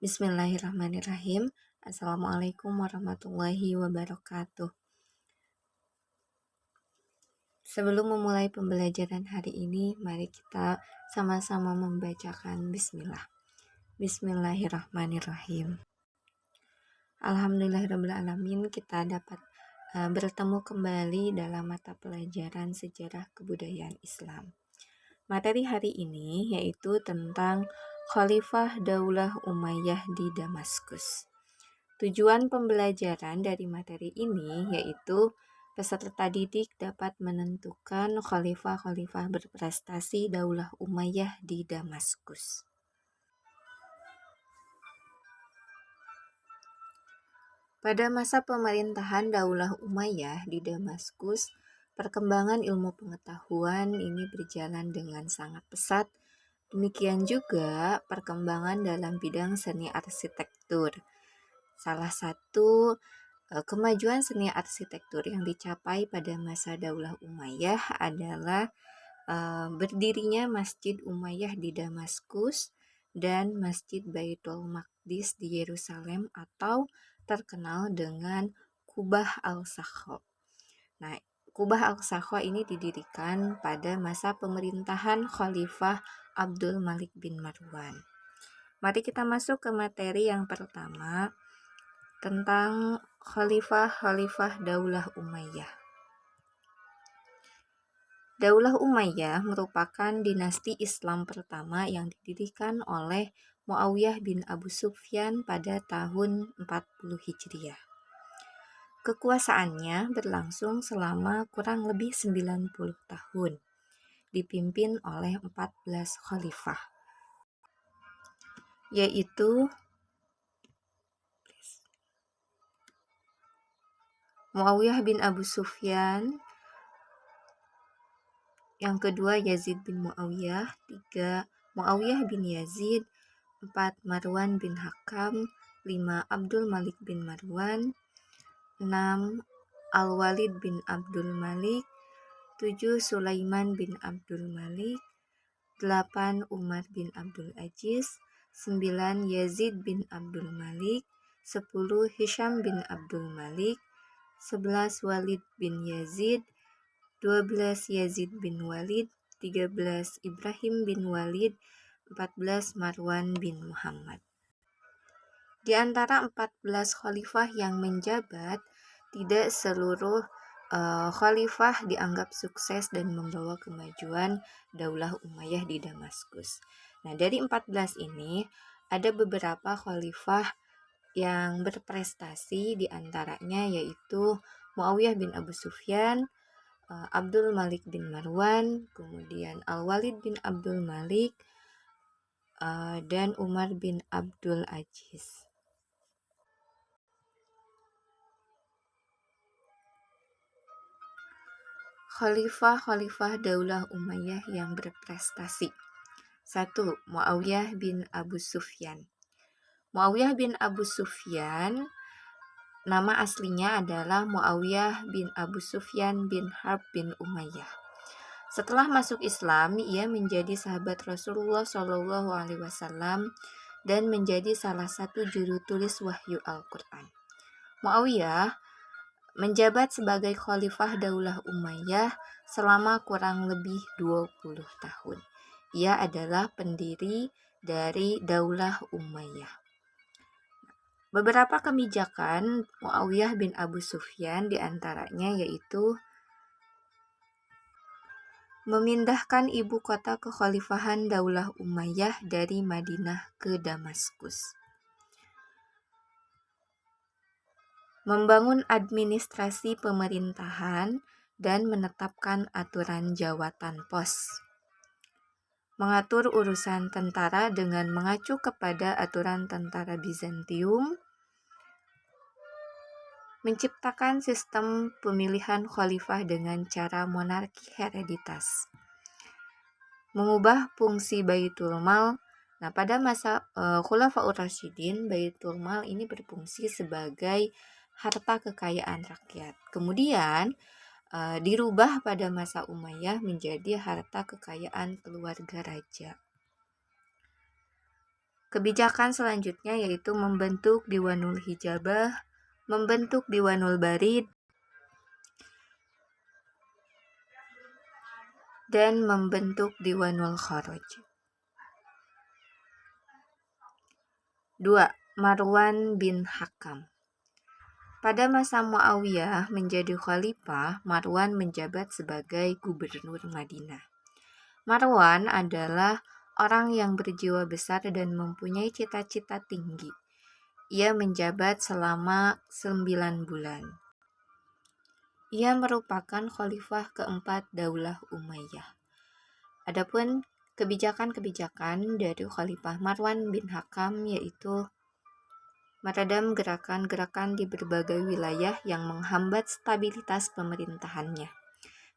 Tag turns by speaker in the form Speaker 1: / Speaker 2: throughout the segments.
Speaker 1: Bismillahirrahmanirrahim. Assalamualaikum warahmatullahi wabarakatuh. Sebelum memulai pembelajaran hari ini, mari kita sama-sama membacakan Bismillah. Bismillahirrahmanirrahim. Alhamdulillahirrahmanirrahim, kita dapat bertemu kembali dalam mata pelajaran sejarah kebudayaan Islam. Materi hari ini yaitu tentang Khalifah Daulah Umayyah di Damaskus. Tujuan pembelajaran dari materi ini yaitu peserta didik dapat menentukan khalifah-khalifah berprestasi Daulah Umayyah di Damaskus. Pada masa pemerintahan Daulah Umayyah di Damaskus, perkembangan ilmu pengetahuan ini berjalan dengan sangat pesat. Demikian juga perkembangan dalam bidang seni arsitektur. Salah satu kemajuan seni arsitektur yang dicapai pada masa Daulah Umayyah adalah berdirinya Masjid Umayyah di Damaskus dan Masjid Baitul Maqdis di Yerusalem atau terkenal dengan Kubah Al-Sakha. Nah, Kubah Al-Sakha ini didirikan pada masa pemerintahan Khalifah Abdul Malik bin Marwan. Mari kita masuk ke materi yang pertama tentang Khalifah-Khalifah Daulah Umayyah. Daulah Umayyah merupakan dinasti Islam pertama yang didirikan oleh Muawiyah bin Abu Sufyan pada tahun 40 Hijriah. Kekuasaannya berlangsung selama kurang lebih 90 tahun, dipimpin oleh 14 khalifah, yaitu Muawiyah bin Abu Sufyan, yang kedua Yazid bin Muawiyah, 3 Muawiyah bin Yazid, 4 Marwan bin Hakam, 5 Abdul Malik bin Marwan, 6 Al-Walid bin Abdul Malik, 7 Sulaiman bin Abdul Malik, 8 Umar bin Abdul Aziz, 9 Yazid bin Abdul Malik, 10 Hisham bin Abdul Malik, 11 Walid bin Yazid, 12 Yazid bin Walid, 13 Ibrahim bin Walid, 14 Marwan bin Muhammad. Di antara 14 khalifah yang menjabat, tidak seluruh khalifah dianggap sukses dan membawa kemajuan Daulah Umayyah di Damaskus. Nah, dari 14 ini ada beberapa khalifah yang berprestasi, di antaranya yaitu Muawiyah bin Abu Sufyan, Abdul Malik bin Marwan, kemudian Al-Walid bin Abdul Malik, dan Umar bin Abdul Aziz. Khalifah-khalifah Daulah Umayyah yang berprestasi. 1. Muawiyah bin Abu Sufyan. Muawiyah bin Abu Sufyan, nama aslinya adalah Muawiyah bin Abu Sufyan bin Harb bin Umayyah. Setelah masuk Islam, ia menjadi sahabat Rasulullah SAW dan menjadi salah satu juru tulis wahyu Al-Quran. Muawiyah menjabat sebagai khalifah Daulah Umayyah selama kurang lebih 20 tahun. Ia adalah pendiri dari Daulah Umayyah. Beberapa kebijakan Muawiyah bin Abu Sufyan diantaranya yaitu memindahkan ibu kota kekhalifahan Daulah Umayyah dari Madinah ke Damaskus, membangun administrasi pemerintahan dan menetapkan aturan jawatan pos, mengatur urusan tentara dengan mengacu kepada aturan tentara Bizantium, menciptakan sistem pemilihan khalifah dengan cara monarki hereditas, mengubah fungsi Baitul Mal. Nah, pada masa Khulafaur Rasyidin, Baitul Mal ini berfungsi sebagai harta kekayaan rakyat. Kemudian dirubah pada masa Umayyah menjadi harta kekayaan keluarga raja. Kebijakan selanjutnya yaitu membentuk Diwanul Hijabah, membentuk Diwanul Barid, dan membentuk Diwanul Kharaj. 2. Marwan bin Hakam. Pada masa Muawiyah menjadi khalifah, Marwan menjabat sebagai gubernur Madinah. Marwan adalah orang yang berjiwa besar dan mempunyai cita-cita tinggi. Ia menjabat selama 9 bulan. Ia merupakan khalifah keempat Daulah Umayyah. Adapun kebijakan-kebijakan dari Khalifah Marwan bin Hakam yaitu meredam gerakan-gerakan di berbagai wilayah yang menghambat stabilitas pemerintahannya.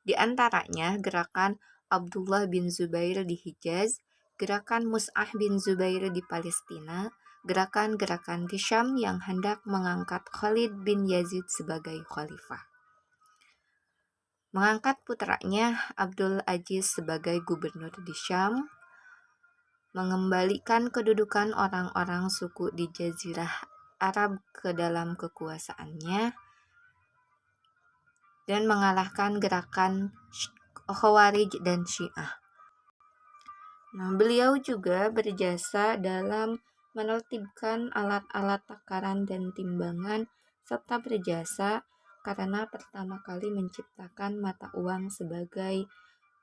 Speaker 1: Di antaranya gerakan Abdullah bin Zubair di Hijaz, gerakan Mus'ah bin Zubair di Palestina, gerakan-gerakan di Syam yang hendak mengangkat Khalid bin Yazid sebagai khalifah. Mengangkat putranya Abdul Aziz sebagai gubernur di Syam, mengembalikan kedudukan orang-orang suku di Jazirah Arab ke dalam kekuasaannya, dan mengalahkan gerakan Khawarij dan Syiah. Beliau juga berjasa dalam menertibkan alat-alat takaran dan timbangan, serta berjasa karena pertama kali menciptakan mata uang sebagai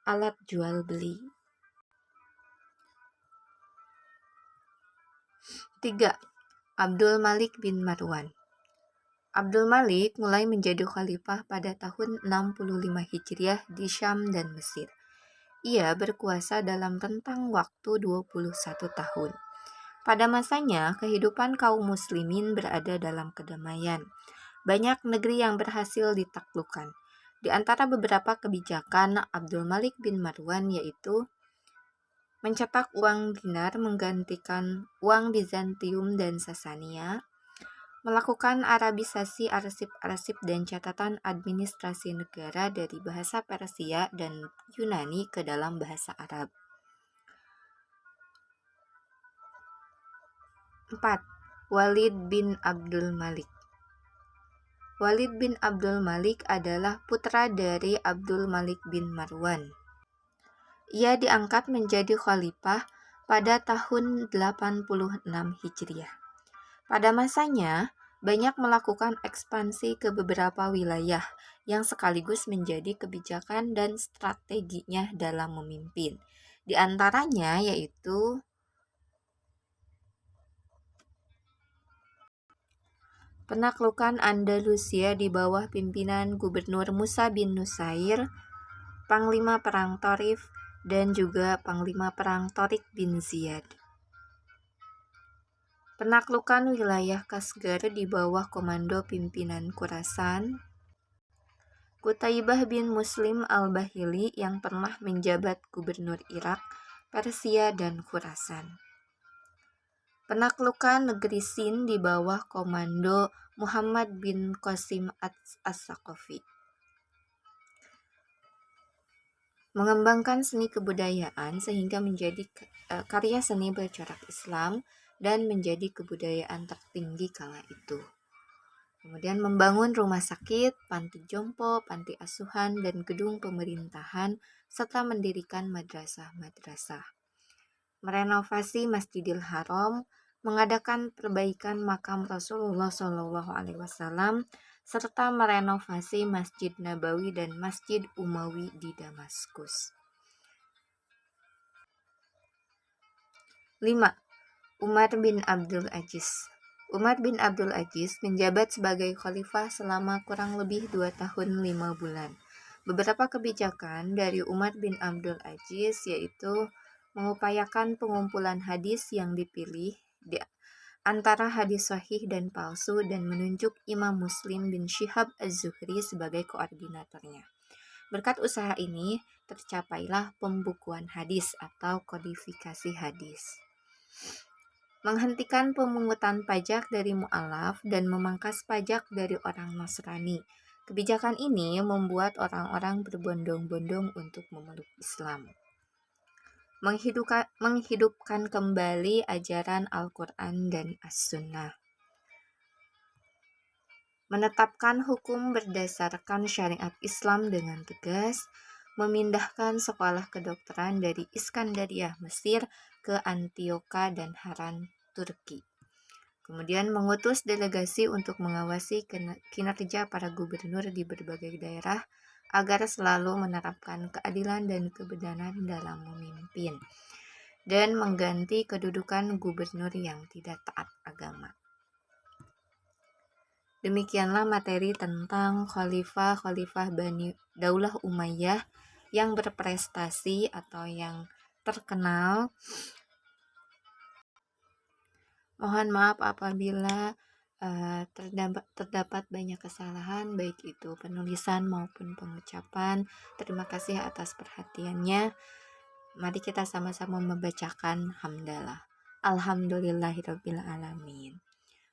Speaker 1: alat jual beli. 3. Abdul Malik bin Marwan. Abdul Malik mulai menjadi khalifah pada tahun 65 Hijriah di Syam dan Mesir. Ia berkuasa dalam rentang waktu 21 tahun. Pada masanya, kehidupan kaum muslimin berada dalam kedamaian. Banyak negeri yang berhasil ditaklukkan. Di antara beberapa kebijakan Abdul Malik bin Marwan yaitu mencetak uang dinar menggantikan uang Bizantium dan Sasania, melakukan arabisasi arsip-arsip dan catatan administrasi negara dari bahasa Persia dan Yunani ke dalam bahasa Arab. 4. Walid bin Abdul Malik. Walid bin Abdul Malik adalah putra dari Abdul Malik bin Marwan. Ia diangkat menjadi khalifah pada tahun 86 Hijriah. Pada masanya, banyak melakukan ekspansi ke beberapa wilayah yang sekaligus menjadi kebijakan dan strateginya dalam memimpin. Di antaranya yaitu penaklukan Andalusia di bawah pimpinan Gubernur Musa bin Nusair, Panglima Perang Thorif, dan juga Panglima Perang Tariq bin Ziyad. Penaklukan wilayah Kasgar di bawah komando pimpinan Khurasan, Qutaibah bin Muslim al-Bahili yang pernah menjabat Gubernur Irak, Persia, dan Khurasan. Penaklukan negeri Sin di bawah komando Muhammad bin Qasim as-Saqafi. Mengembangkan seni kebudayaan sehingga menjadi karya seni bercorak Islam dan menjadi kebudayaan tertinggi kala itu. Kemudian membangun rumah sakit, panti jompo, panti asuhan, dan gedung pemerintahan, serta mendirikan madrasah-madrasah. Merenovasi Masjidil Haram, mengadakan perbaikan makam Rasulullah SAW, serta merenovasi Masjid Nabawi dan Masjid Umawi di Damaskus. 5. Umar bin Abdul Aziz. Umar bin Abdul Aziz menjabat sebagai khalifah selama kurang lebih 2 tahun 5 bulan. Beberapa kebijakan dari Umar bin Abdul Aziz yaitu mengupayakan pengumpulan hadis yang dipilih di antara hadis sahih dan palsu dan menunjuk Imam Muslim bin Syihab az-Zuhri sebagai koordinatornya. Berkat usaha ini, tercapailah pembukuan hadis atau kodifikasi hadis. Menghentikan pemungutan pajak dari mu'alaf dan memangkas pajak dari orang Nasrani. Kebijakan ini membuat orang-orang berbondong-bondong untuk memeluk Islam. menghidupkan kembali ajaran Al-Quran dan As-Sunnah, menetapkan hukum berdasarkan syariat Islam dengan tegas, memindahkan sekolah kedokteran dari Iskandariah Mesir ke Antioquia dan Haran Turki. Kemudian mengutus delegasi untuk mengawasi kinerja para gubernur di berbagai daerah agar selalu menerapkan keadilan dan kebenaran dalam memimpin, dan mengganti kedudukan gubernur yang tidak taat agama. Demikianlah materi tentang khalifah Bani Daulah Umayyah yang berprestasi atau yang terkenal. Mohon maaf apabila terdapat banyak kesalahan, baik itu penulisan maupun pengucapan. Terima kasih atas perhatiannya. Mari kita sama-sama membacakan hamdalah. Alhamdulillahirabbil alamin.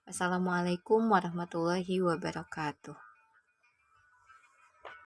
Speaker 1: Wassalamualaikum warahmatullahi wabarakatuh.